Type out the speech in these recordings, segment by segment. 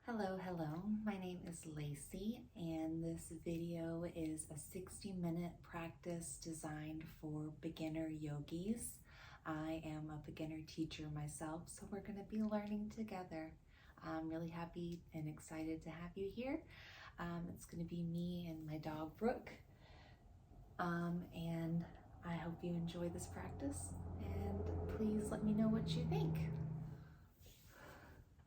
Hello. My name is Lacey, and this video is a 60-minute practice designed for beginner yogis. I am a beginner teacher myself, so we're going to be learning together. I'm really happy and excited to have you here. It's going to be me and my dog, Brooke. And I hope you enjoy this practice, and please let me know what you think.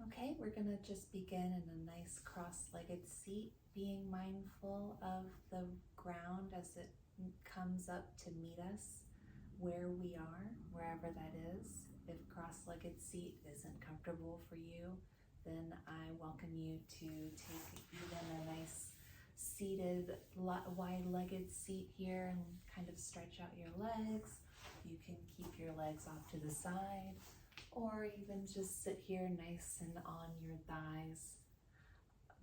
Okay, we're gonna just begin in a nice cross-legged seat, being mindful of the ground as it comes up to meet us where we are, wherever that is. If cross-legged seat isn't comfortable for you, then I welcome you to take even a nice seated, wide-legged seat here and kind of stretch out your legs. You can keep your legs off to the side, or even just sit here nice and on your thighs.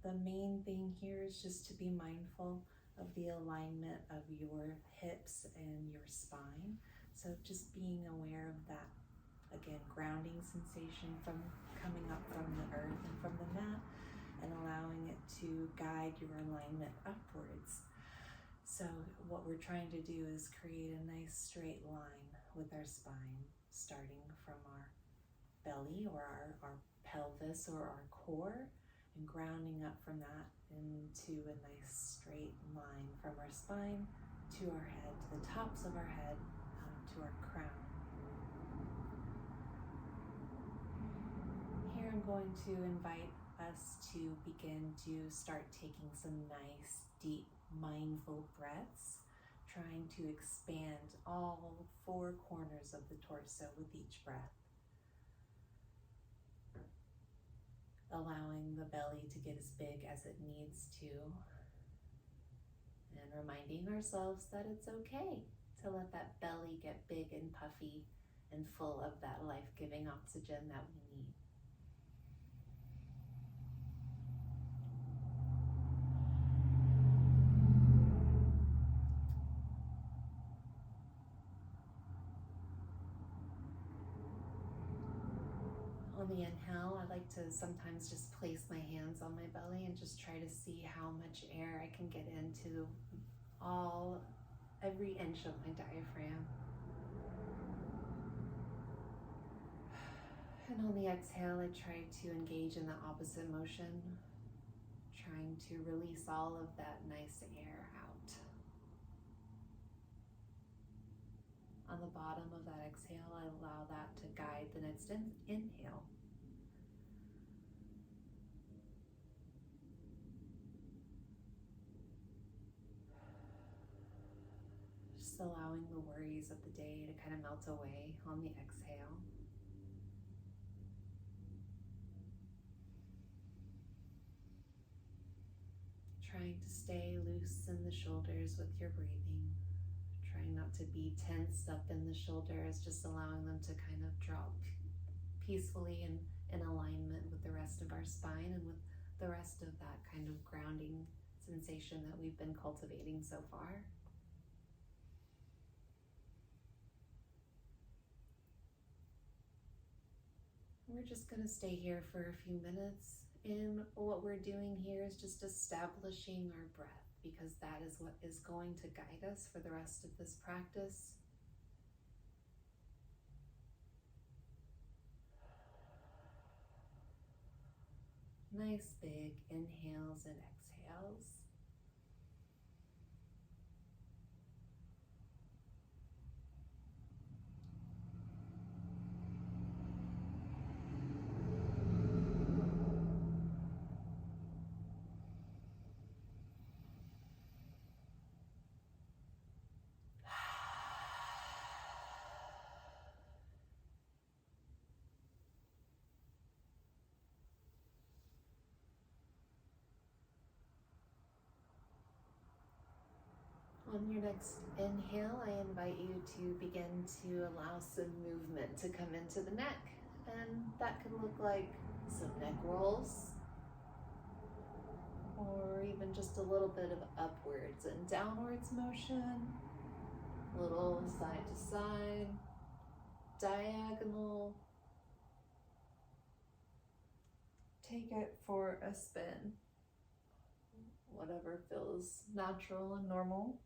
The main thing here is just to be mindful of the alignment of your hips and your spine. So just being aware of that, again, grounding sensation from coming up from the earth and from the mat, and allowing it to guide your alignment upwards. So what we're trying to do is create a nice straight line with our spine, starting from our belly or our pelvis or our core, and grounding up from that into a nice straight line from our spine to our head, to the tops of our head, to our crown. Here I'm going to invite us to begin to start taking some nice, deep, mindful breaths, trying to expand all four corners of the torso with each breath. Allowing the belly to get as big as it needs to, and reminding ourselves that it's okay to let that belly get big and puffy and full of that life-giving oxygen that we need. On the inhale, I like to sometimes just place my hands on my belly and just try to see how much air I can get into every inch of my diaphragm. And on the exhale, I try to engage in the opposite motion, trying to release all of that nice air out. On the bottom of that exhale, I allow that to guide the next inhale. Just allowing the worries of the day to kind of melt away on the exhale. Trying to stay loose in the shoulders with your breathing. Trying not to be tensed up in the shoulders, just allowing them to kind of drop peacefully and in alignment with the rest of our spine and with the rest of that kind of grounding sensation that we've been cultivating so far. We're just going to stay here for a few minutes, and what we're doing here is just establishing our breath, because that is what is going to guide us for the rest of this practice. Nice big inhales and exhales. On your next inhale, I invite you to begin to allow some movement to come into the neck. And that can look like some neck rolls, or even just a little bit of upwards and downwards motion, little side to side, diagonal, take it for a spin. Whatever feels natural and normal.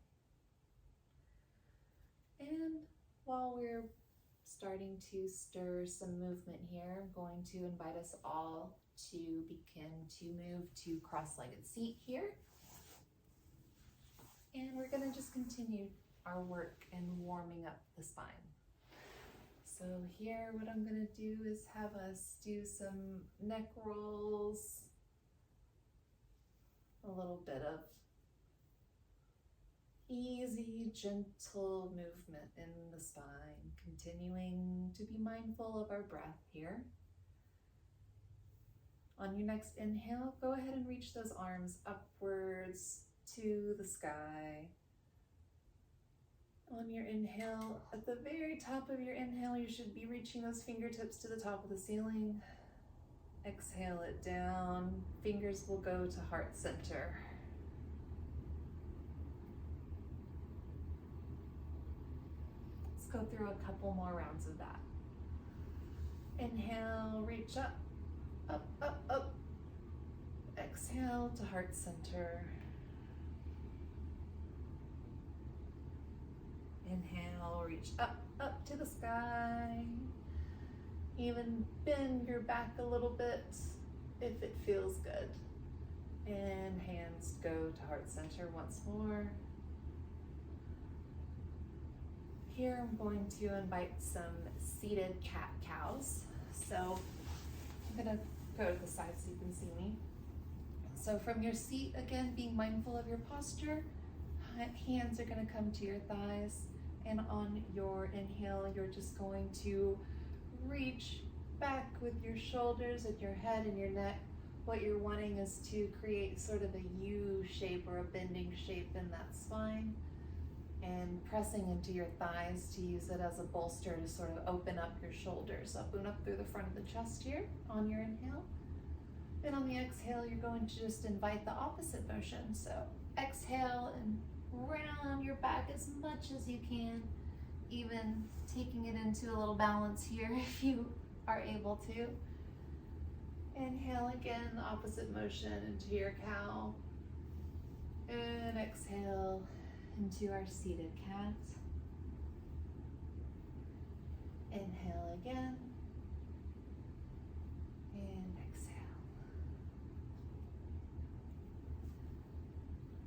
And while we're starting to stir some movement here, I'm going to invite us all to begin to move to cross-legged seat here. And we're going to just continue our work in warming up the spine. So here, what I'm going to do is have us do some neck rolls, a little bit of easy, gentle movement in the spine, continuing to be mindful of our breath here. On your next inhale, go ahead and reach those arms upwards to the sky. On your inhale, at the very top of your inhale, you should be reaching those fingertips to the top of the ceiling. Exhale it down. Fingers will go to heart center. Let's go through a couple more rounds of that. Inhale, reach up, up, up, up. Exhale to heart center. Inhale, reach up, up to the sky. Even bend your back a little bit if it feels good. And hands go to heart center once more. Here I'm going to invite some seated cat-cows. So I'm gonna go to the side so you can see me. So from your seat, again, being mindful of your posture, hands are gonna come to your thighs. And on your inhale, you're just going to reach back with your shoulders and your head and your neck. What you're wanting is to create sort of a U shape or a bending shape in that spine, and pressing into your thighs to use it as a bolster to sort of open up your shoulders, open up through the front of the chest here on your inhale. And on the exhale, you're going to just invite the opposite motion. So exhale and round your back as much as you can, even taking it into a little balance here if you are able to. Inhale again, the opposite motion into your cow. And exhale into our seated cat. Inhale again. And exhale.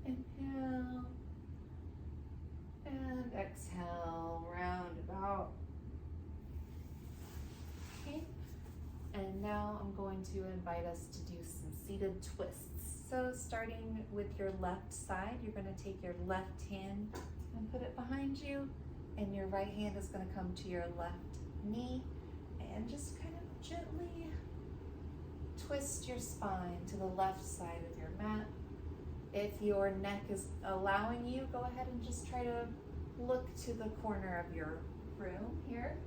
Inhale. And exhale, round about. Okay. And now I'm going to invite us to do some seated twists. So starting with your left side, you're going to take your left hand and put it behind you, and your right hand is going to come to your left knee, and just kind of gently twist your spine to the left side of your mat. If your neck is allowing you, go ahead and just try to look to the corner of your room here.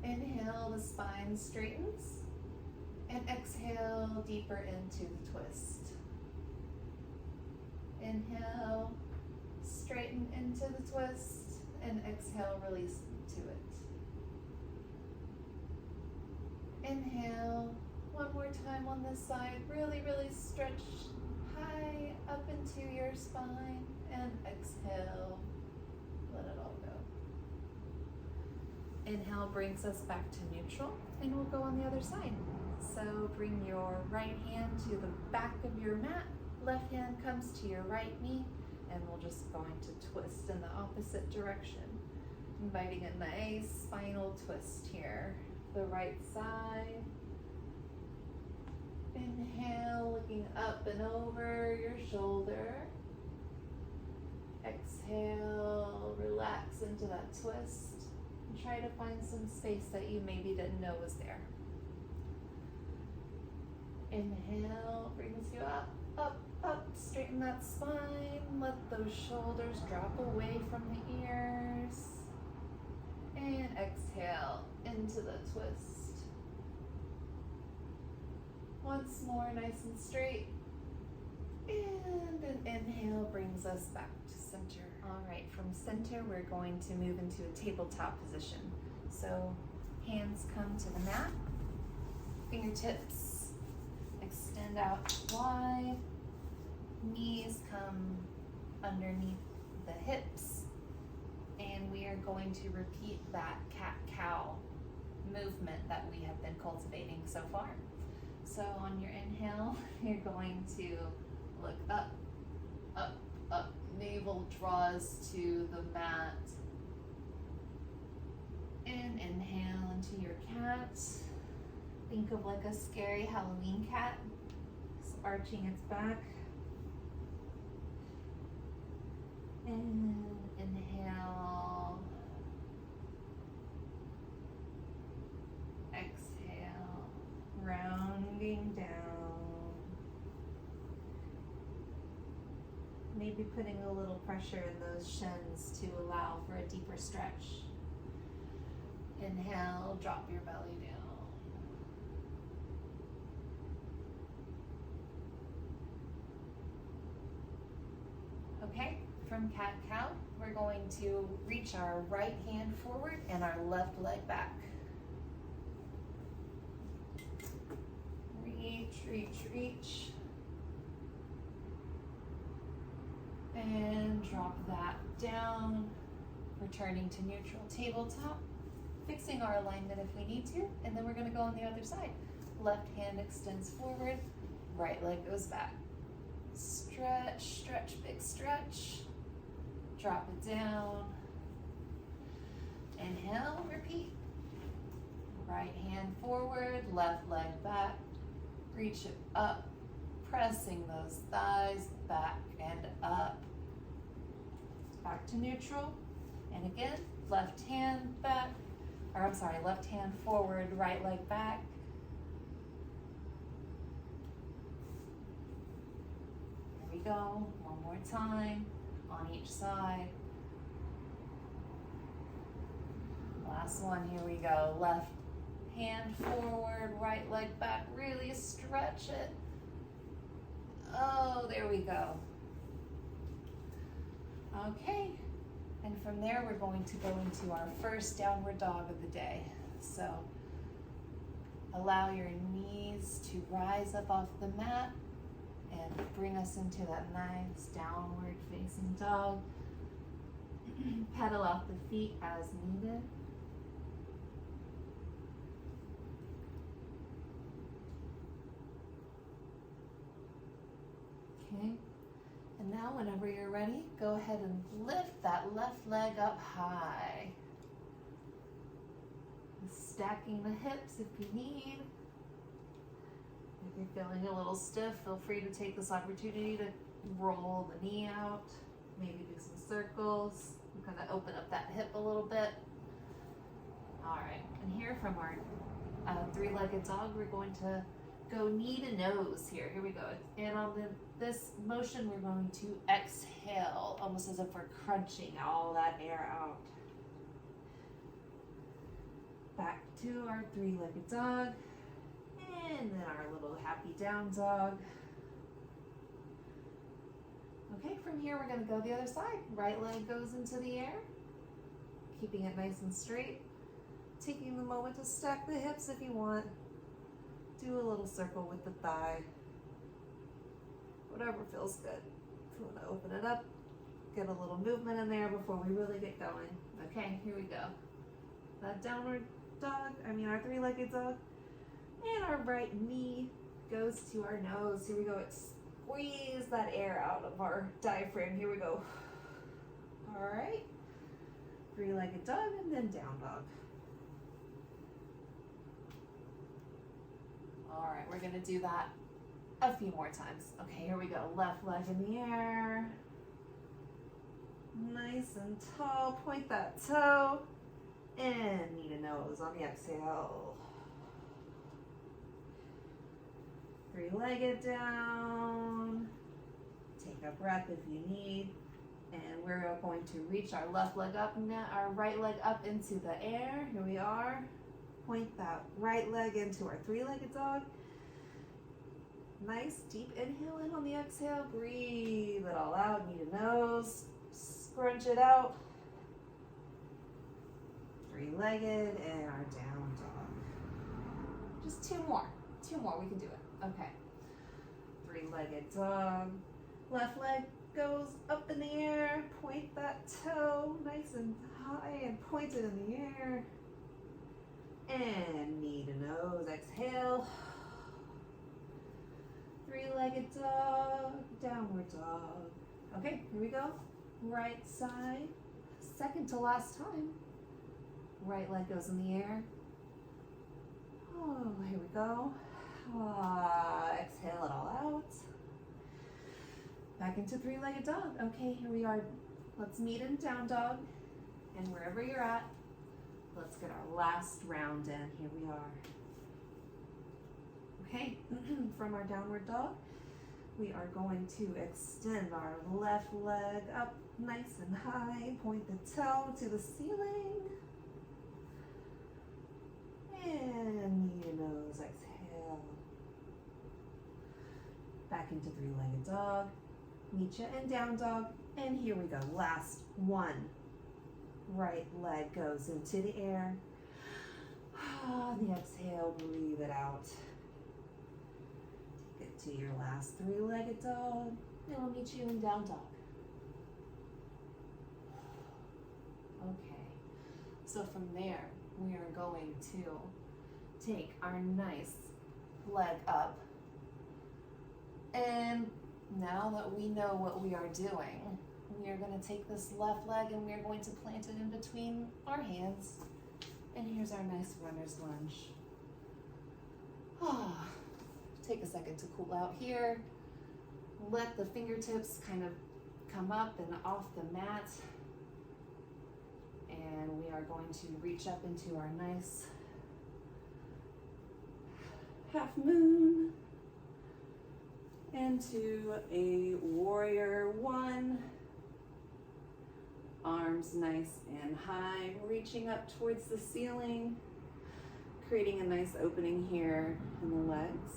Inhale, the spine straightens, and exhale deeper into the twist. Inhale, straighten into the twist, and exhale, release to it. Inhale, one more time on this side, really, really stretch high up into your spine, and exhale, let it all go. Inhale brings us back to neutral, and we'll go on the other side. So bring your right hand to the back of your mat, left hand comes to your right knee, and we're just going to twist in the opposite direction, inviting a nice spinal twist here. The right side. Inhale, looking up and over your shoulder. Exhale, relax into that twist, and try to find some space that you maybe didn't know was there. Inhale, brings you up, up, up, straighten that spine, let those shoulders drop away from the ears, and exhale into the twist. Once more, nice and straight, and an inhale brings us back to center. All right, from center, we're going to move into a tabletop position. So hands come to the mat, Fingertips extend out wide. Knees come underneath the hips. And we are going to repeat that cat-cow movement that we have been cultivating so far. So on your inhale, you're going to look up, up, up. Navel draws to the mat. And inhale into your cat. Think of like a scary Halloween cat. It's arching its back. And inhale. Exhale. Rounding down. Maybe putting a little pressure in those shins to allow for a deeper stretch. Inhale, drop your belly down. Okay, from cat-cow, we're going to reach our right hand forward and our left leg back. Reach, reach, reach. And drop that down, returning to neutral tabletop, fixing our alignment if we need to, and then we're going to go on the other side. Left hand extends forward, right leg goes back. Stretch, stretch, big stretch. Drop it down. Inhale, repeat. Right hand forward, left leg back. Reach it up, pressing those thighs back and up. Back to neutral. And again, left hand back, or I'm sorry, left hand forward, right leg back. Here we go, one more time on each side. Last one, here we go. Left hand forward, right leg back, really stretch it. Oh, there we go. Okay, and from there we're going to go into our first downward dog of the day. So allow your knees to rise up off the mat and bring us into that nice downward facing dog. Pedal out the feet as needed. Okay, and now whenever you're ready, go ahead and lift that left leg up high. Stacking the hips if you need. If you're feeling a little stiff, feel free to take this opportunity to roll the knee out, maybe do some circles, kind of open up that hip a little bit. All right, and here from our three-legged dog, we're going to go knee to nose here. Here we go. And on this motion, we're going to exhale, almost as if we're crunching all that air out. Back to our three-legged dog. And then our little happy down dog. Okay, from here, we're going to go the other side. Right leg goes into the air, keeping it nice and straight. Taking the moment to stack the hips if you want. Do a little circle with the thigh. Whatever feels good. If you want to open it up, get a little movement in there before we really get going. Okay, here we go. That downward dog, our three-legged dog. And our right knee goes to our nose. Here we go. Squeeze that air out of our diaphragm. Here we go. All right. Three-legged dog and then down dog. All right, we're gonna do that a few more times. Okay, here we go. Left leg in the air. Nice and tall. Point that toe. And knee to nose on the exhale. Three-legged down. Take a breath if you need. And we're going to reach our left leg up, now our right leg up into the air. Here we are. Point that right leg into our three-legged dog. Nice deep inhale in on the exhale. Breathe it all out, knee to nose. Scrunch it out. Three-legged and our down dog. Just two more, we can do it. Okay. Three-legged dog. Left leg goes up in the air, point that toe nice and high and point it in the air. And knee to nose, exhale. Three-legged dog, downward dog. Okay, here we go. Right side, second to last time. Right leg goes in the air. Oh, here we go. Exhale it all out. Back into three-legged dog. Okay, here we are. Let's meet in down dog. And wherever you're at, let's get our last round in. Here we are. Okay, from our downward dog, we are going to extend our left leg up nice and high. Point the toe to the ceiling. And knee to nose, exhale. Back into three-legged dog. Meet you in down dog. And here we go, last one. Right leg goes into the air. The exhale, breathe it out. Take it to your last three-legged dog. And we'll meet you in down dog. Okay, so from there, we are going to take our nice leg up. And now that we know what we are doing, we are going to take this left leg and we are going to plant it in between our hands. And here's our nice runner's lunge. Take a second to cool out here. Let the fingertips kind of come up and off the mat. And we are going to reach up into our nice half moon. Into a warrior one. Arms nice and high, reaching up towards the ceiling, creating a nice opening here in the legs.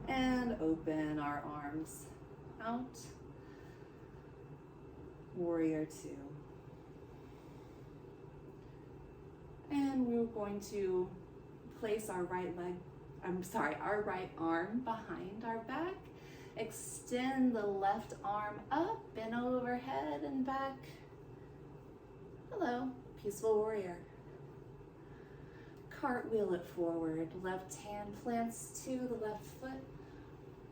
And open our arms out. Warrior two. And we're going to place our right arm behind our back. Extend the left arm up and overhead and back. Hello, peaceful warrior. Cartwheel it forward. Left hand plants to the left foot.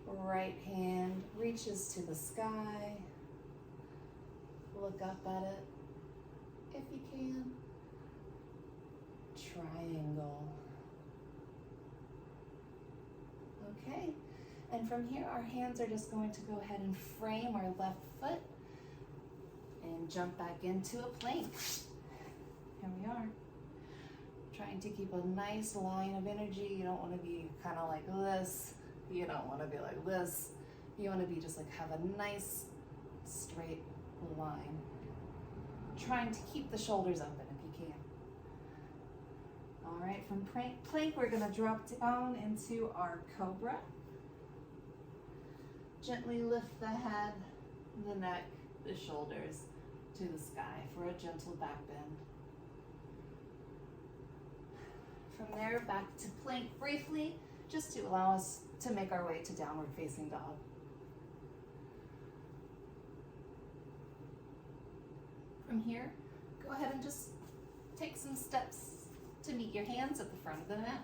Right hand reaches to the sky. Look up at it if you can. Triangle. Okay, and from here our hands are just going to go ahead and frame our left foot and jump back into a plank. Here we are. Trying to keep a nice line of energy. You don't want to be kind of like this. You don't want to be like this. You want to be just like have a nice straight line. Trying to keep the shoulders open if you can. All right, from plank, we're gonna drop down into our cobra. Gently lift the head, the neck, the shoulders to the sky for a gentle back bend. From there, back to plank briefly, just to allow us to make our way to downward facing dog. From here, go ahead and just take some steps to meet your hands at the front of the mat.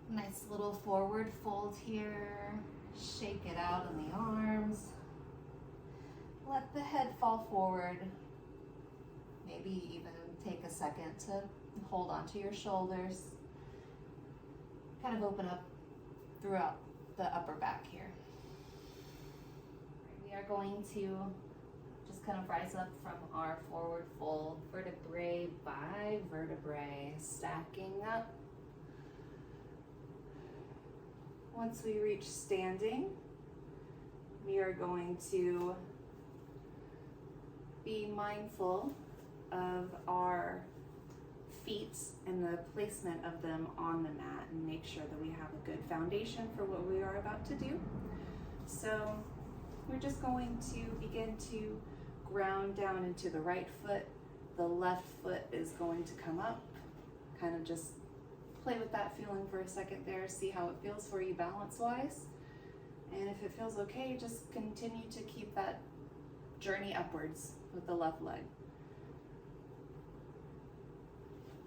Nice little forward fold here. Shake it out in the arms. Let the head fall forward. Maybe even take a second to hold onto your shoulders. Kind of open up throughout the upper back here. We are going to just kind of rise up from our forward fold, vertebrae by vertebrae, stacking up. Once we reach standing, we are going to be mindful of our feet and the placement of them on the mat and make sure that we have a good foundation for what we are about to do. So we're just going to begin to ground down into the right foot, the left foot is going to come up. Kind of just play with that feeling for a second there, see how it feels for you balance-wise. And if it feels okay, just continue to keep that journey upwards with the left leg.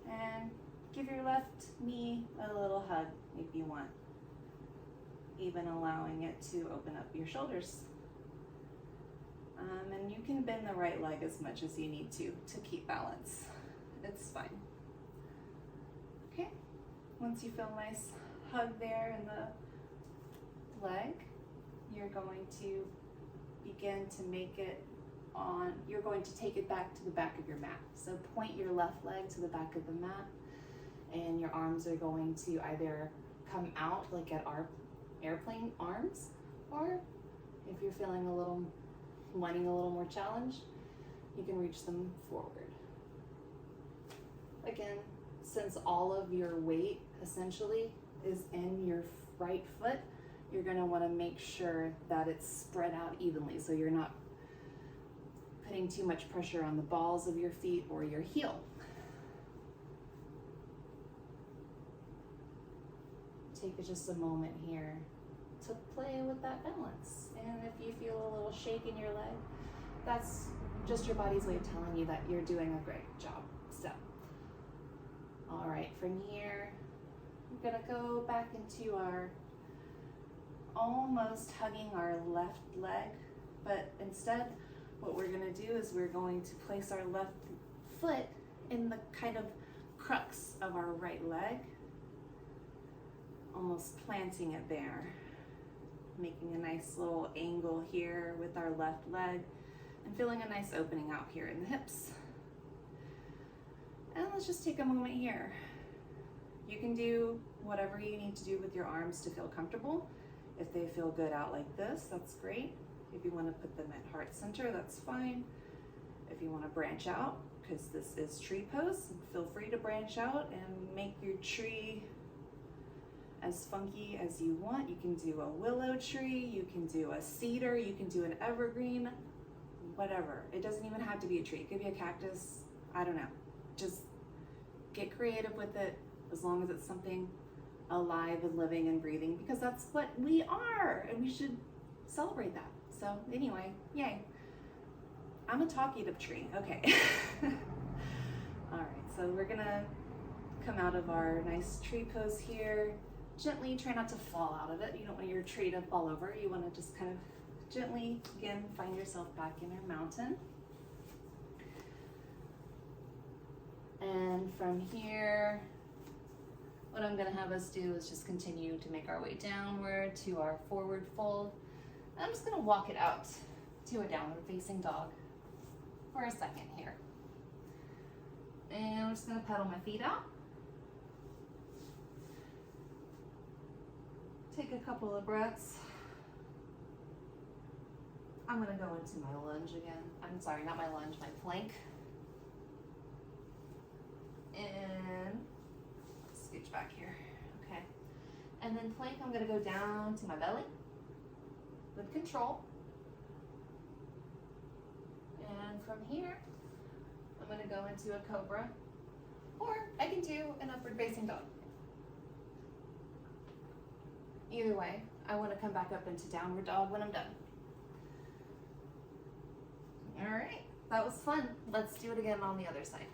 And give your left knee a little hug if you want, even allowing it to open up your shoulders. And you can bend the right leg as much as you need to keep balance. It's fine. Okay, once you feel a nice hug there in the leg, you're going to begin to make it on, you're going to take it back to the back of your mat. So point your left leg to the back of the mat, and your arms are going to either come out like at our airplane arms, or if you're feeling wanting a little more challenge, you can reach them forward. Again, since all of your weight essentially is in your right foot, you're going to want to make sure that it's spread out evenly, so you're not putting too much pressure on the balls of your feet or your heel. Take just a moment here to play with that balance. And if you feel a little shake in your leg, that's just your body's way of telling you that you're doing a great job. So, all right, from here, we're gonna go back into our almost hugging our left leg, but instead what we're gonna do is we're going to place our left foot in the kind of crux of our right leg, almost planting it there, making a nice little angle here with our left leg and feeling a nice opening out here in the hips. And let's just take a moment here. You can do whatever you need to do with your arms to feel comfortable. If they feel good out like this, that's great. If you want to put them at heart center, that's fine. If you want to branch out, because this is tree pose, feel free to branch out and make your tree as funky as you want. You can do a willow tree, you can do a cedar, you can do an evergreen, whatever. It doesn't even have to be a tree. It could be a cactus, I don't know. Just get creative with it, as long as it's something alive and living and breathing, because that's what we are, and we should celebrate that. So anyway, yay. I'm a talkative tree, okay. All right, so we're gonna come out of our nice tree pose here. Gently, try not to fall out of it. You don't want your tree to fall over. You want to just kind of gently, again, find yourself back in your mountain. And from here, what I'm going to have us do is just continue to make our way downward to our forward fold. I'm just going to walk it out to a downward facing dog for a second here. And I'm just going to pedal my feet out. Take a couple of breaths. I'm going to go into my lunge again. I'm sorry, not my lunge, my plank. And scooch back here. Okay. And then plank, I'm going to go down to my belly with control. And from here, I'm going to go into a cobra, or I can do an upward facing dog. Either way, I want to come back up into downward dog when I'm done. All right, that was fun. Let's do it again on the other side.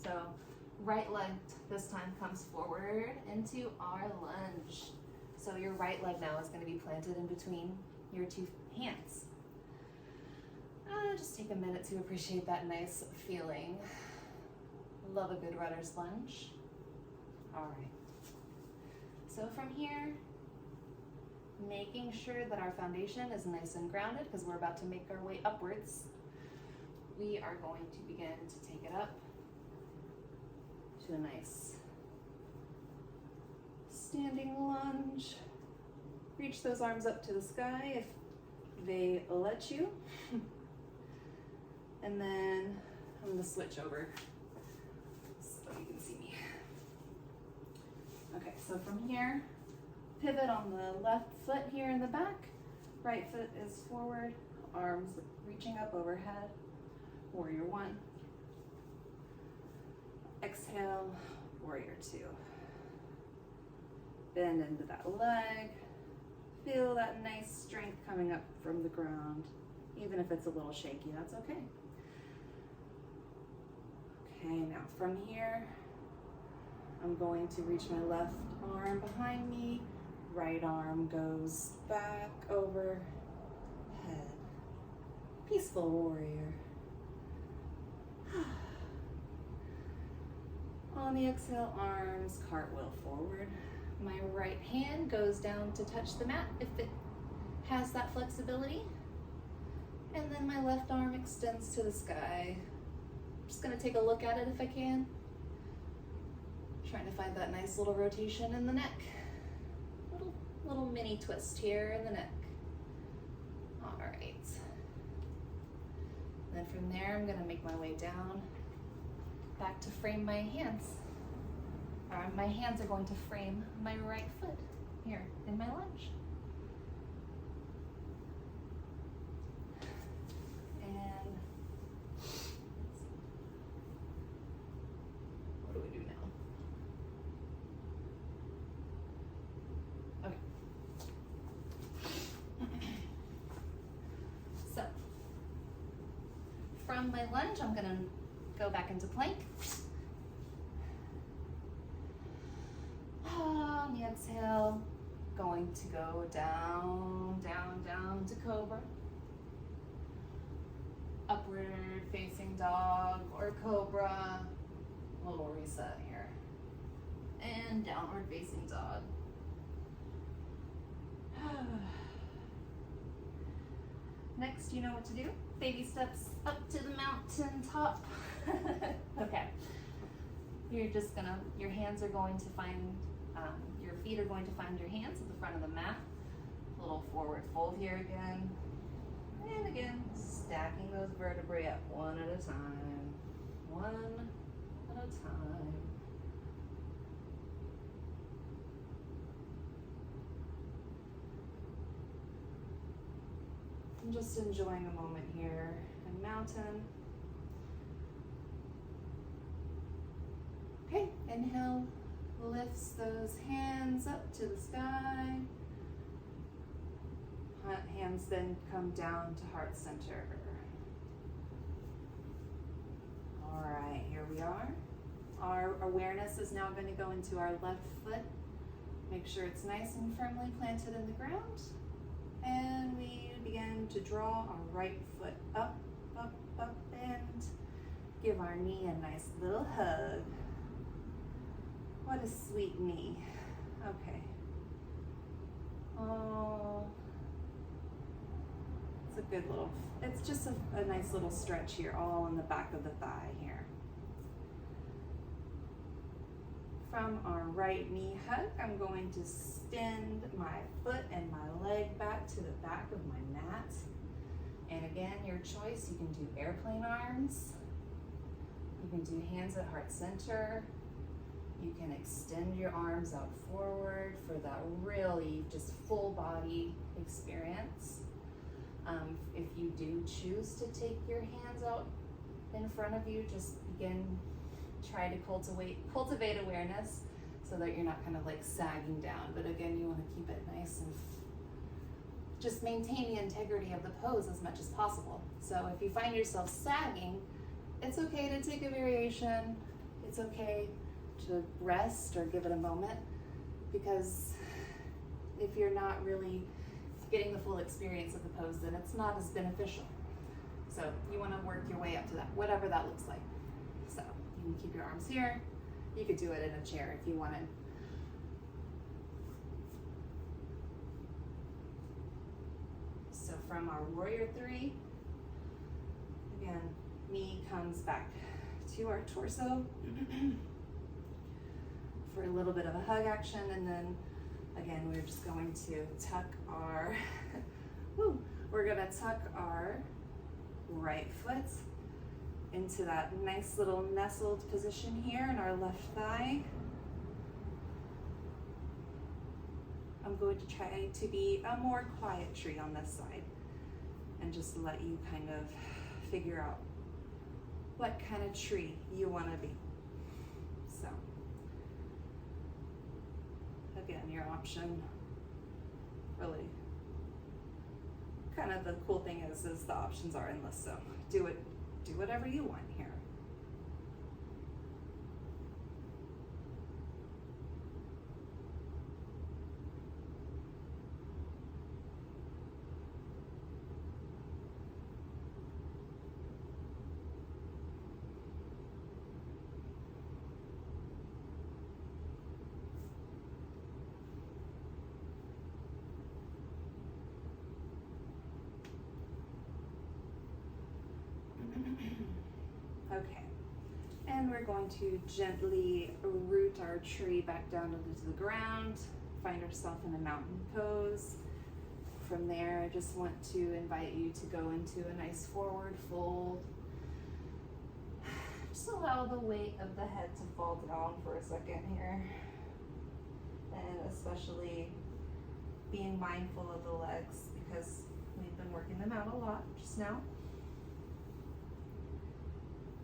So right leg this time comes forward into our lunge. So your right leg now is going to be planted in between your two hands. Just take a minute to appreciate that nice feeling. Love a good runner's lunge. All right. So from here, making sure that our foundation is nice and grounded, because we're about to make our way upwards, we are going to begin to take it up to a nice standing lunge. Reach those arms up to the sky if they let you. And then I'm going to switch over so you can see me. Okay, so from here, pivot on the left foot here in the back. Right foot is forward, arms reaching up overhead. Warrior one. exhale, warrior two. Bend into that leg. Feel that nice strength coming up from the ground. Even if it's a little shaky, that's okay. Okay, now from here, I'm going to reach my left arm behind me. Right arm goes back over head. Peaceful warrior. On the exhale, arms cartwheel forward. My right hand goes down to touch the mat if it has that flexibility. And then my left arm extends to the sky. I'm just gonna take a look at it if I can. Trying to find that nice little rotation in the neck. Little mini twist here in the neck. All right. Then from there, I'm gonna make my way down, back to frame my hands. My hands are going to frame my right foot here in my lunge. And what do we do now? Okay. So, from my lunge, I'm gonna go back into plank. On the exhale, going to go down, down, down to cobra. Upward facing dog or cobra. A little reset here. And downward facing dog. Next, you know what to do. Baby steps up to the mountain top. Okay. You're just gonna, your hands are going to find, your feet are going to find your hands at the front of the mat. A little forward fold here again. And again, stacking those vertebrae up one at a time. One at a time. I'm just enjoying a moment here in mountain. Okay, inhale, lifts those hands up to the sky. Hands then come down to heart center. All right, here we are. Our awareness is now going to go into our left foot. Make sure it's nice and firmly planted in the ground. And we begin to draw our right foot up, up, up, and give our knee a nice little hug. What a sweet knee. Okay. Oh, it's a good little, it's just a nice little stretch here, all in the back of the thigh here. From our right knee hug, I'm going to extend my foot and my leg back to the back of my mat. And again, your choice, you can do airplane arms. You can do hands at heart center. You can extend your arms out forward for that really just full body experience. If you do choose to take your hands out in front of you, just try to cultivate awareness so that you're not kind of like sagging down. But again, you want to keep it nice and just maintain the integrity of the pose as much as possible. So if you find yourself sagging, it's okay to take a variation. It's okay to rest or give it a moment, because if you're not really getting the full experience of the pose, then it's not as beneficial. So you want to work your way up to that, whatever that looks like. So you can keep your arms here. You could do it in a chair if you wanted. So from our warrior three, again, knee comes back to our torso for a little bit of a hug action, and then again, we're just going to tuck our, we're gonna tuck our right foot into that nice little nestled position here in our left thigh. I'm going to try to be a more quiet tree on this side and just let you kind of figure out what kind of tree you want to be. So again, your option. Really, kind of the cool thing is the options are endless, so do whatever you want here. Okay, and we're going to gently root our tree back down into the ground, find ourselves in a mountain pose. From there, I just want to invite you to go into a nice forward fold. Just allow the weight of the head to fall down for a second here. And especially being mindful of the legs because we've been working them out a lot just now.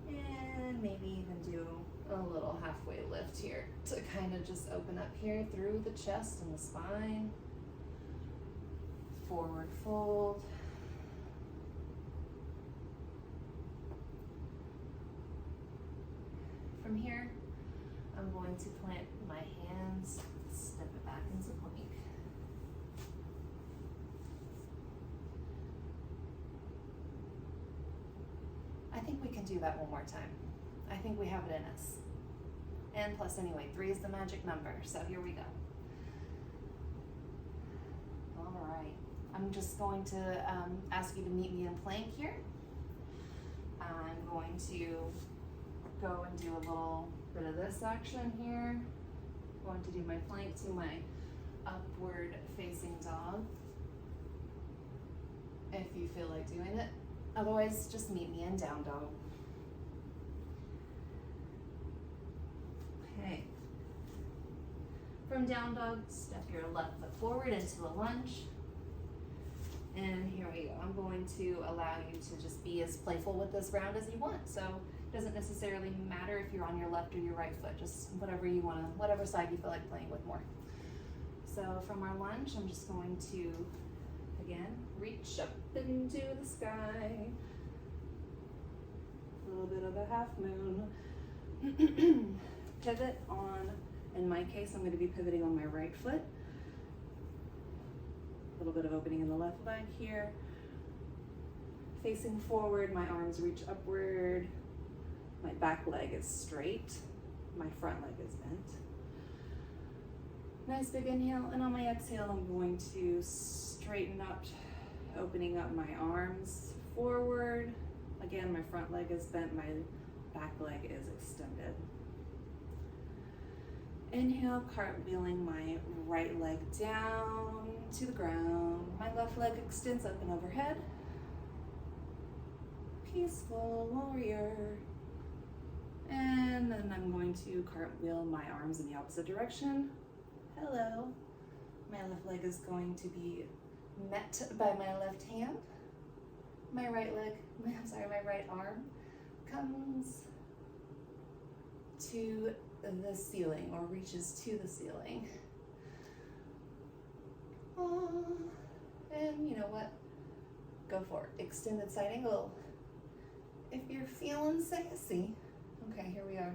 And maybe even do a little halfway lift here to kind of just open up here through the chest and the spine. Forward fold. From here, I'm going to plant my hands, step it back into plank. I think we can do that one more time. I think we have it in us. And plus anyway, 3 is the magic number, so here we go. All right, I'm just going to ask you to meet me in plank here. I'm going to go and do a little bit of this action here. I'm going to do my plank to my upward facing dog, if you feel like doing it. Otherwise, just meet me in down dog. Okay. From down dog, step your left foot forward into a lunge. And here we go. I'm going to allow you to just be as playful with this round as you want. So it doesn't necessarily matter if you're on your left or your right foot, just whatever you want to, whatever side you feel like playing with more. So from our lunge, I'm just going to, again, reach up into the sky. A little bit of a half moon. Pivot on, in my case, I'm going to be pivoting on my right foot. A little bit of opening in the left leg here. Facing forward, my arms reach upward. My back leg is straight. My front leg is bent. Nice big inhale, and on my exhale, I'm going to straighten up, opening up my arms forward. Again, my front leg is bent, my back leg is extended. Inhale, cartwheeling my right leg down to the ground. My left leg extends up and overhead. Peaceful warrior. And then I'm going to cartwheel my arms in the opposite direction. Hello. My left leg is going to be met by my left hand. My right arm comes to the ceiling or reaches to the ceiling. And you know what? Go for it. Extended side angle. If you're feeling sassy. Okay, here we are.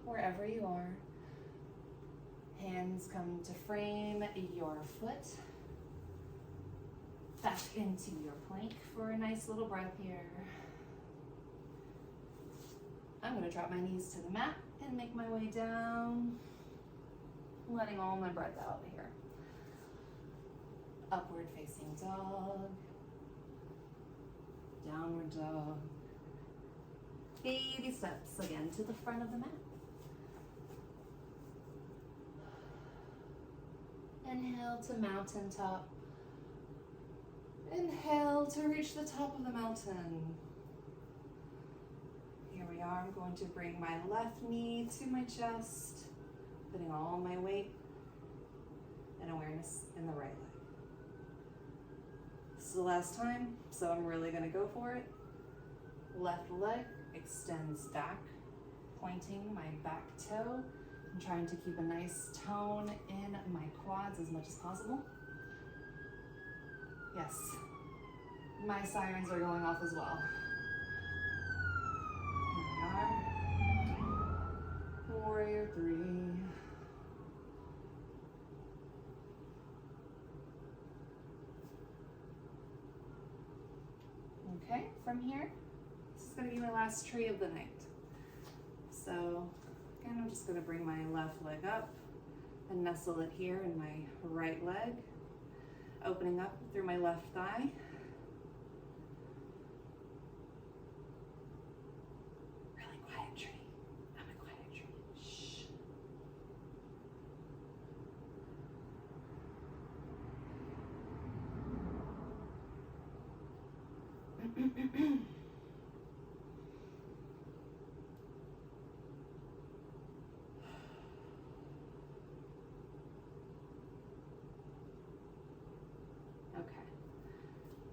Wherever you are, hands come to frame your foot. Back into your plank for a nice little breath here. I'm going to drop my knees to the mat and make my way down, letting all my breath out here. Upward facing dog, downward dog. Baby steps again to the front of the mat. Inhale to mountaintop. Inhale to reach the top of the mountain. Here we are. I'm going to bring my left knee to my chest, putting all my weight and awareness in the right leg. This is the last time, so I'm really going to go for it. Left leg extends back, pointing my back toe I'm trying to keep a nice tone in my quads as much as possible. Yes, my sirens are going off as well. Here we are. Warrior 3. Okay, from here, this is going to be my last tree of the night. So again, I'm just going to bring my left leg up and nestle it here in my right leg, opening up through my left thigh. Really quiet tree. I'm a quiet tree. Shh.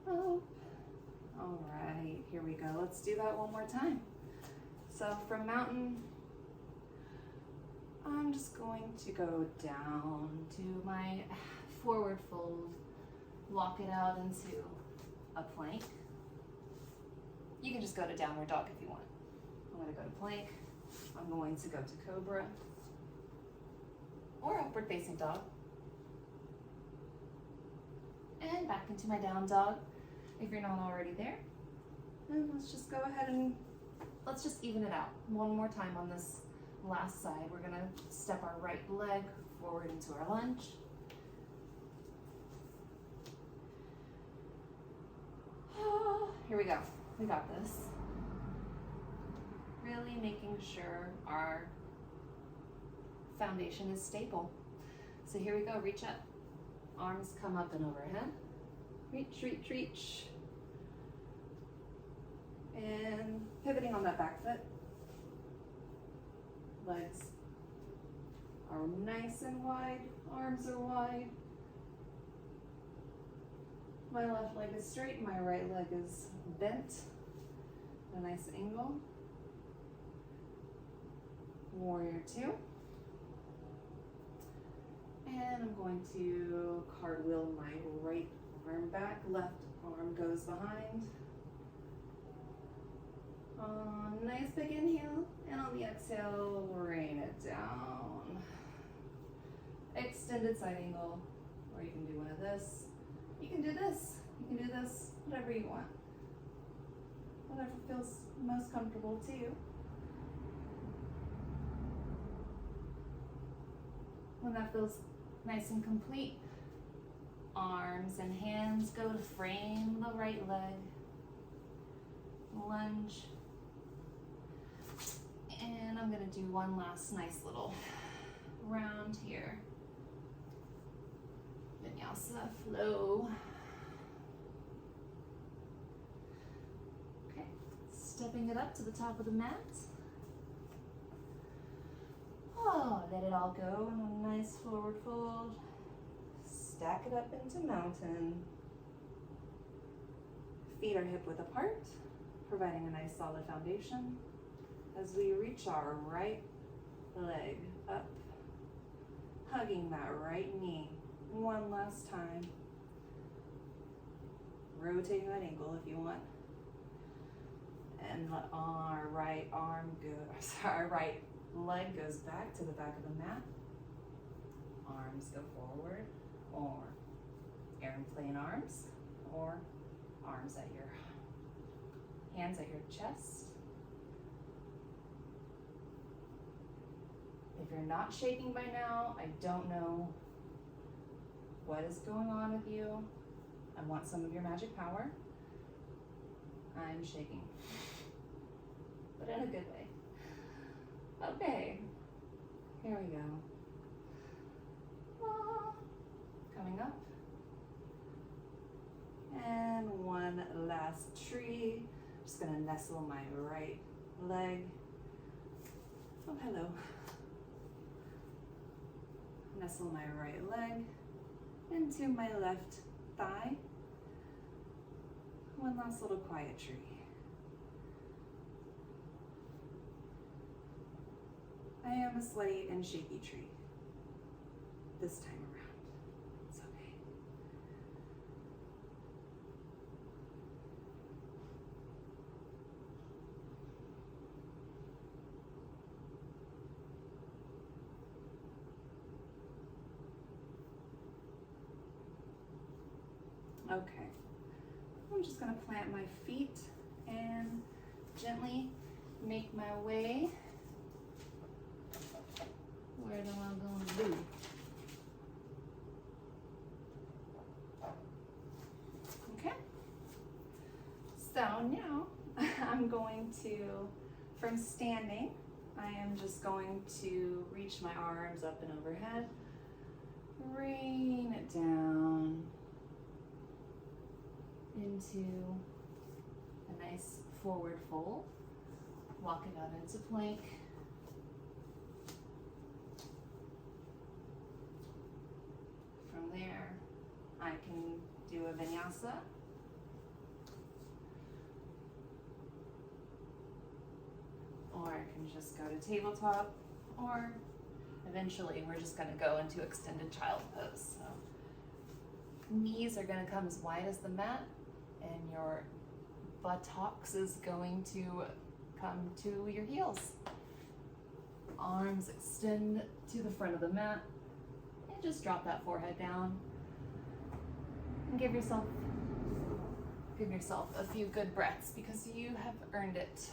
Oh, all right, here we go. Let's do that one more time. So from mountain, I'm just going to go down to my forward fold, walk it out into a plank. You can just go to downward dog if you want. I'm going to go to plank. I'm going to go to cobra or upward facing dog. And back into my down dog if you're not already there. And let's just go ahead and let's just even it out. One more time on this last side. We're gonna step our right leg forward into our lunge. Here we go. We got this. Really making sure our foundation is stable. So here we go, reach up. Arms come up and overhead. Reach, reach, reach. And pivoting on that back foot. Legs are nice and wide. Arms are wide. My left leg is straight. My right leg is bent. A nice angle. Warrior 2. And I'm going to cartwheel my right arm back, left arm goes behind. Nice big inhale, and on the exhale, rain it down. Extended side angle, or you can do one of this. You can do this, you can do this, whatever you want. Whatever feels most comfortable to you. When that feels nice and complete, arms and hands go to frame the right leg, lunge, and I'm gonna do one last nice little round here. Vinyasa flow. Okay, stepping it up to the top of the mat. Oh, let it all go in a nice forward fold. Stack it up into mountain. Feet are hip width apart, providing a nice solid foundation as we reach our right leg up, hugging that right knee one last time. Rotating that ankle if you want. And let our right arm go, sorry, right leg goes back to the back of the mat. Arms go forward, or airplane arms, or arms at your hands at your chest. If you're not shaking by now, I don't know what is going on with you. I want some of your magic power. I'm shaking, but in a good way. Okay, here we go. Coming up. And one last tree. Just gonna nestle my right leg. Oh, hello. Nestle my right leg into my left thigh. One last little quiet tree. I am a sweaty and shaky tree this time around. It's okay. Okay, I'm just gonna plant my feet and gently make my way. Where am I going to do? Okay, so now I'm going to, from standing, I am just going to reach my arms up and overhead, rain it down into a nice forward fold, walk it out into plank. From there, I can do a vinyasa. Or I can just go to tabletop, or eventually we're just gonna go into extended child pose. So knees are gonna come as wide as the mat, and your buttocks is going to come to your heels. Arms extend to the front of the mat, and just drop that forehead down. And give yourself a few good breaths because you have earned it.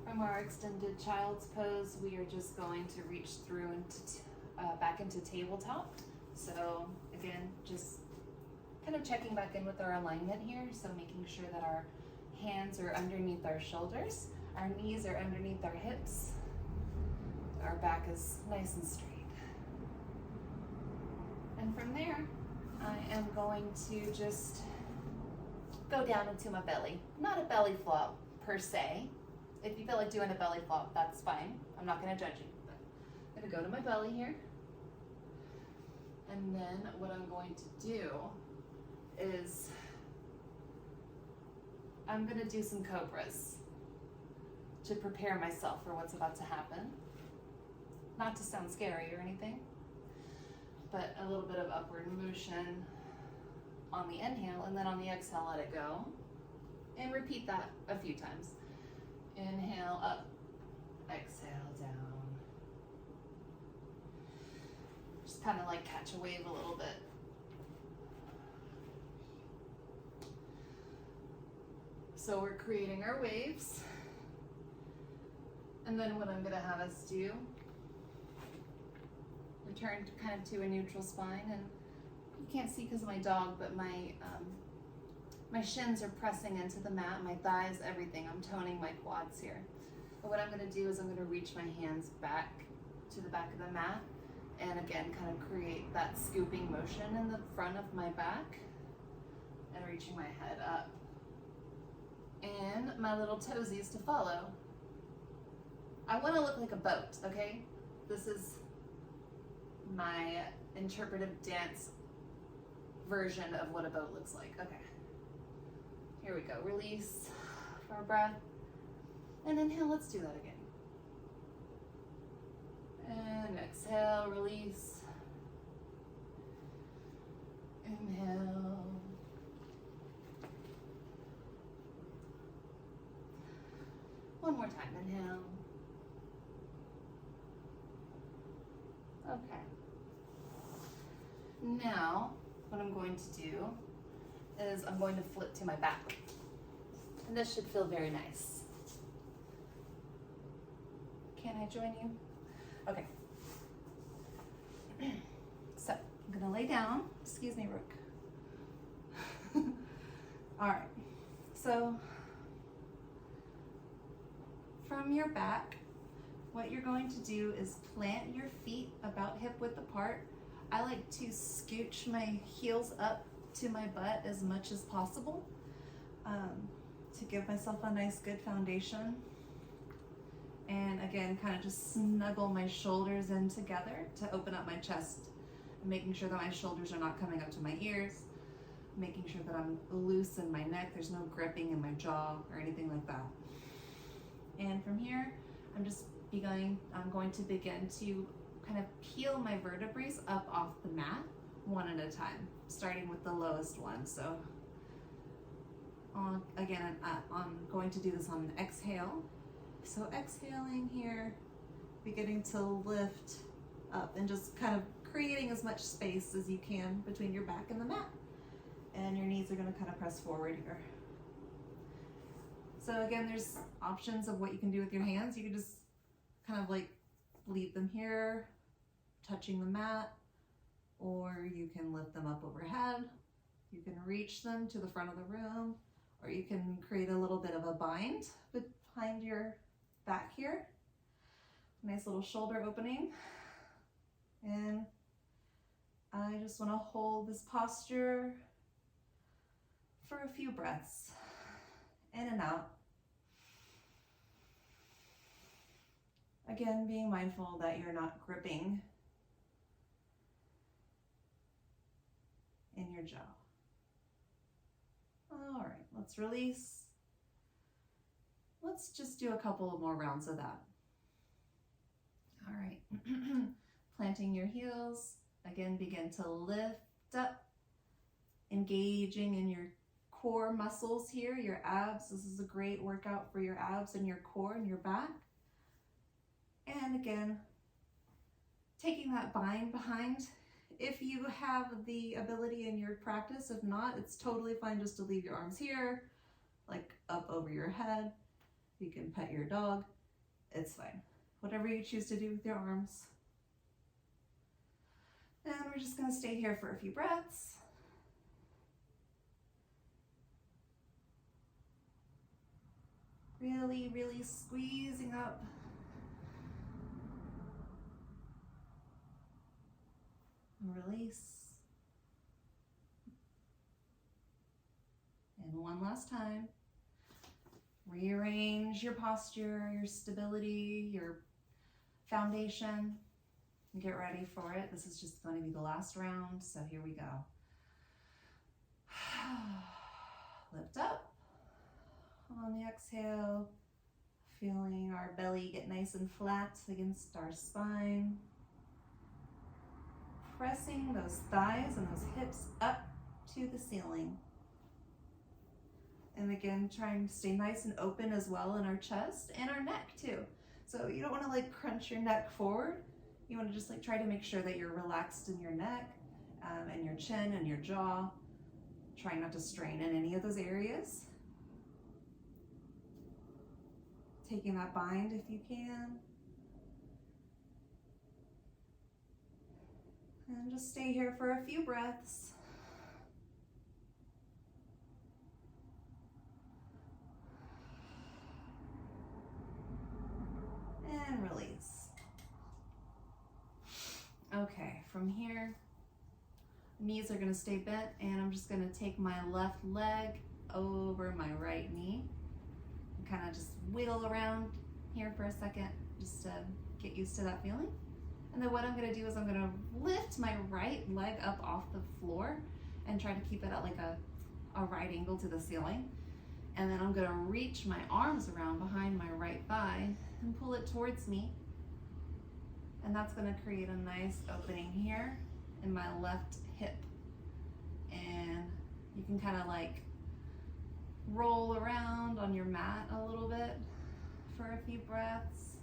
From our extended child's pose, we are just going to reach through into back into tabletop. So again, just kind of checking back in with our alignment here. So making sure that our hands are underneath our shoulders, our knees are underneath our hips, our back is nice and straight. And from there, I am going to just go down into my belly. Not a belly flop per se. If you feel like doing a belly flop, that's fine. I'm not gonna judge you. But I'm gonna go to my belly here. And then what I'm going to do is I'm gonna do some cobras to prepare myself for what's about to happen. Not to sound scary or anything, but a little bit of upward motion on the inhale, and then on the exhale, let it go. And repeat that a few times. Inhale up, exhale down. Just kind of like catch a wave a little bit. So we're creating our waves. And then what I'm gonna have us do, return kind of to a neutral spine, and you can't see because of my dog, but my shins are pressing into the mat, my thighs, everything. I'm toning my quads here. But what I'm gonna do is I'm gonna reach my hands back to the back of the mat, and again, kind of create that scooping motion in the front of my back, and reaching my head up. And my little toesies to follow. I wanna look like a boat, okay? This is my interpretive dance version of what a boat looks like. Okay. Here we go, release for our breath. And inhale, let's do that again. And exhale, release. Inhale. One more time, inhale. Okay. Now, what I'm going to do is I'm going to flip to my back. And this should feel very nice. Can I join you? Okay. So, I'm gonna lay down. Excuse me, Rook. All right. So, from your back, what you're going to do is plant your feet about hip width apart. I like to scooch my heels up to my butt as much as possible to give myself a nice good foundation. And again, kind of just snuggle my shoulders in together to open up my chest, making sure that my shoulders are not coming up to my ears, making sure that I'm loose in my neck, there's no gripping in my jaw or anything like that. And from here, I'm going to begin to kind of peel my vertebrae up off the mat one at a time, starting with the lowest one. So again, I'm going to do this on an exhale. So exhaling here, beginning to lift up and just kind of creating as much space as you can between your back and the mat. And your knees are going to kind of press forward here. So again, there's options of what you can do with your hands. You can just kind of like leave them here, touching the mat, or you can lift them up overhead. You can reach them to the front of the room, or you can create a little bit of a bind behind your back here. Nice little shoulder opening. And I just want to hold this posture for a few breaths, in and out. Again, being mindful that you're not gripping in your jaw. All right, let's release. Let's just do a couple of more rounds of that. All right, planting your heels. Again, begin to lift up, engaging in your core muscles here, your abs. This is a great workout for your abs and your core and your back. And again, taking that bind behind. If you have the ability in your practice, if not, it's totally fine just to leave your arms here, like up over your head. You can pet your dog, it's fine. Whatever you choose to do with your arms. And we're just gonna stay here for a few breaths. Really, really squeezing up. And release. And one last time. Rearrange your posture, your stability, your foundation. And get ready for it. This is just going to be the last round, so here we go. Lift up. On the exhale, feeling our belly get nice and flat against our spine. Pressing those thighs and those hips up to the ceiling. And again, trying to stay nice and open as well in our chest and our neck too. So you don't want to like crunch your neck forward. You want to just like try to make sure that you're relaxed in your neck and your chin and your jaw. Trying not to strain in any of those areas. Taking that bind if you can. And just stay here for a few breaths. And release. Okay, from here, knees are gonna stay bent, and I'm just gonna take my left leg over my right knee and kind of just wiggle around here for a second, just to get used to that feeling. And then what I'm gonna do is I'm gonna lift my right leg up off the floor and try to keep it at like a right angle to the ceiling. And then I'm gonna reach my arms around behind my right thigh and pull it towards me. And that's gonna create a nice opening here in my left hip. And you can kind of like roll around on your mat a little bit for a few breaths.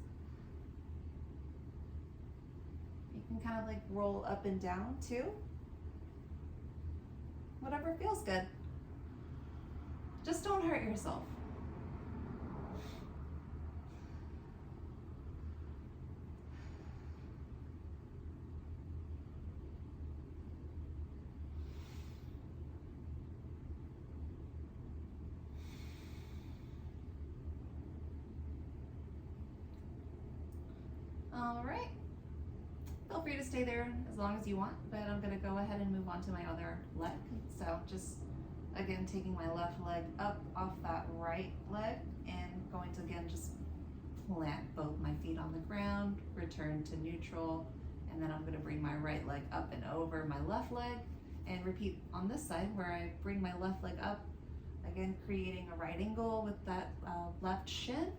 You can kind of like roll up and down too. Whatever feels good. Just don't hurt yourself. All right. Feel free to stay there as long as you want, but I'm gonna go ahead and move on to my other leg. So just, again, taking my left leg up off that right leg and going to, again, just plant both my feet on the ground, return to neutral, and then I'm gonna bring my right leg up and over my left leg, and repeat on this side where I bring my left leg up, again, creating a right angle with that left shin,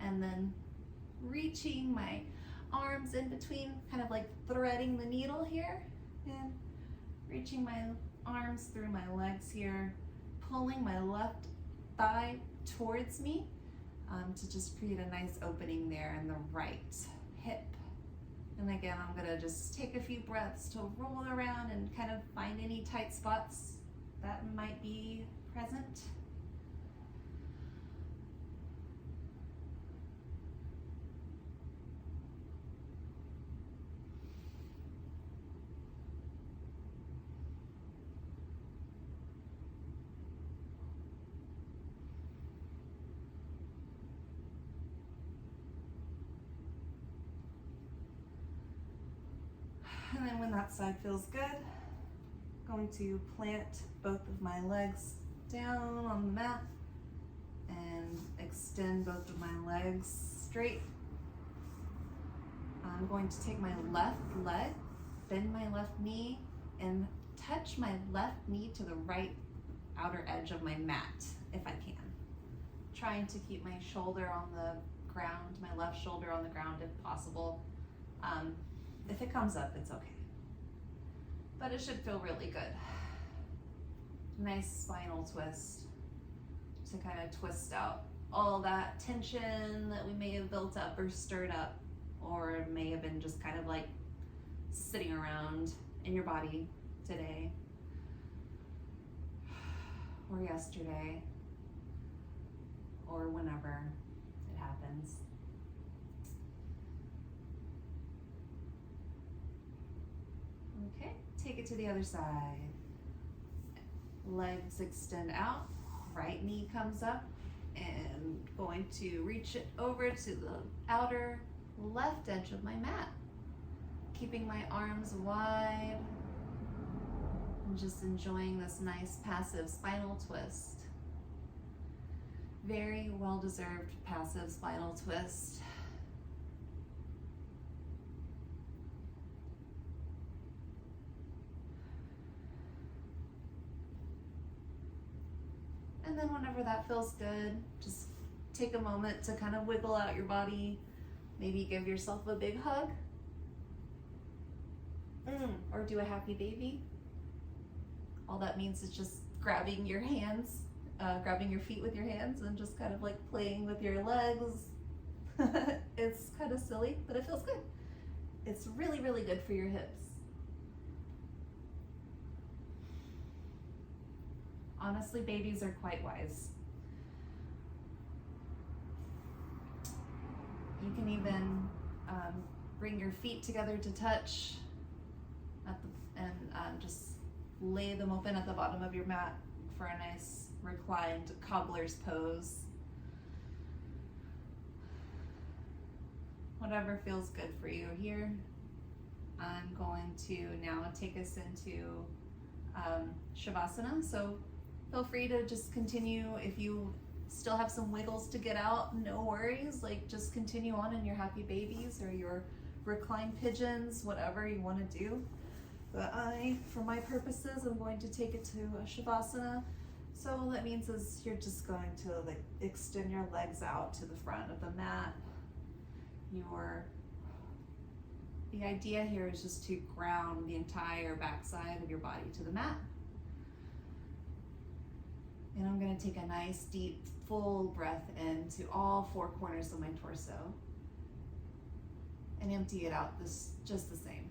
and then reaching my arms in between, kind of like threading the needle here, and reaching my arms through my legs here, pulling my left thigh towards me to just create a nice opening there in the right hip. And again, I'm gonna just take a few breaths to roll around and kind of find any tight spots that might be present. And then when that side feels good, I'm going to plant both of my legs down on the mat and extend both of my legs straight. I'm going to take my left leg, bend my left knee, and touch my left knee to the right outer edge of my mat, if I can. Trying to keep my shoulder on the ground, my left shoulder on the ground if possible. If it comes up, it's okay. But it should feel really good. Nice spinal twist to kind of twist out all that tension that we may have built up or stirred up, or may have been just kind of like sitting around in your body today or yesterday or whenever it happens. Okay, take it to the other side. Legs extend out, right knee comes up, and going to reach it over to the outer left edge of my mat. Keeping my arms wide and just enjoying this nice passive spinal twist. Very well-deserved passive spinal twist. And then whenever that feels good, just take a moment to kind of wiggle out your body. Maybe give yourself a big hug. Or do a happy baby. All that means is just grabbing your hands, grabbing your feet with your hands and just kind of like playing with your legs. It's kind of silly, but it feels good. It's really, really good for your hips. Honestly, babies are quite wise. You can even bring your feet together to touch and just lay them open at the bottom of your mat for a nice reclined cobbler's pose. Whatever feels good for you here. I'm going to now take us into Shavasana. So feel free to just continue. If you still have some wiggles to get out, no worries. Like, just continue on in your happy babies or your reclined pigeons, whatever you want to do. But for my purposes, I'm going to take it to a Shavasana. So all that means is you're just going to like extend your legs out to the front of the mat. The idea here is just to ground the entire backside of your body to the mat. And I'm going to take a nice, deep, full breath into all four corners of my torso and empty it out just the same.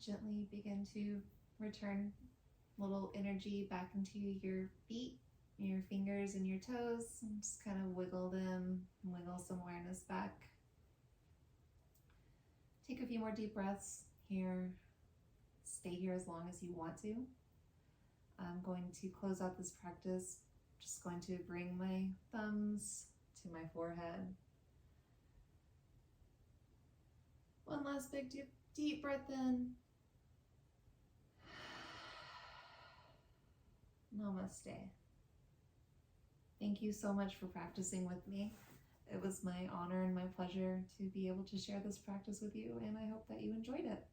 Gently begin to return little energy back into your feet, your fingers and your toes, and just kind of wiggle them, wiggle some awareness back. Take a few more deep breaths here. Stay here as long as you want to. I'm going to close out this practice. Just going to bring my thumbs to my forehead. One last big deep breath in. Namaste. Thank you so much for practicing with me. It was my honor and my pleasure to be able to share this practice with you, and I hope that you enjoyed it.